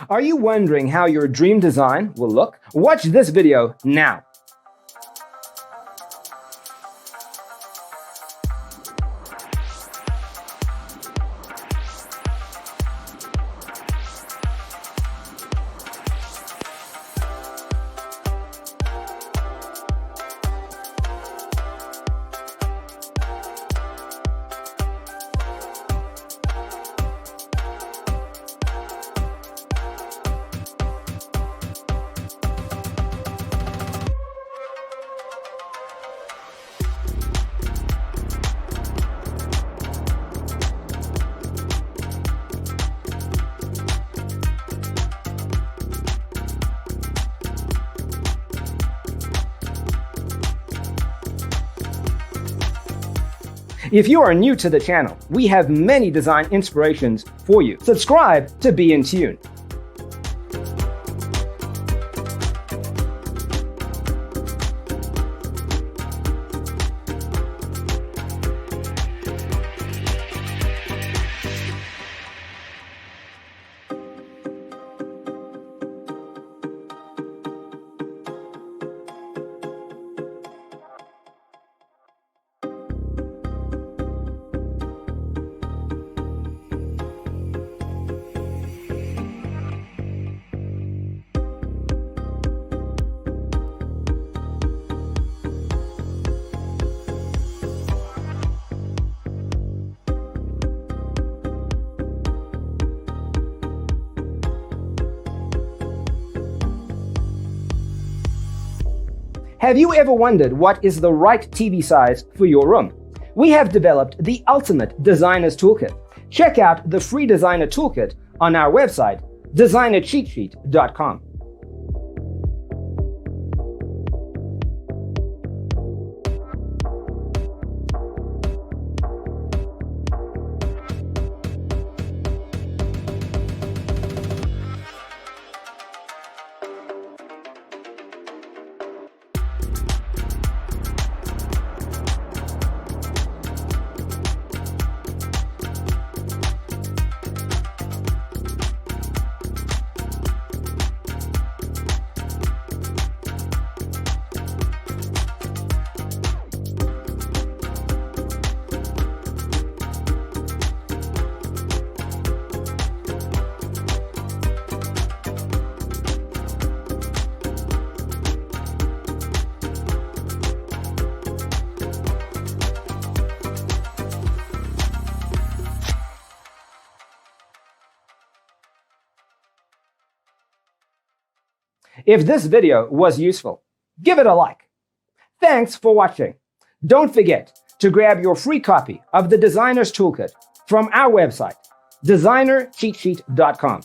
Are you wondering how your dream design will look? Watch this video now. If you are new to the channel, we have many design inspirations for you. Subscribe to be in tune. Have you ever wondered what is the right TV size for your room? We have developed the ultimate designer's toolkit. Check out the free designer toolkit on our website, designercheatsheet.com. If this video was useful, give it a like. Thanks for watching. Don't forget to grab your free copy of the Designer's Toolkit from our website, designercheatsheet.com.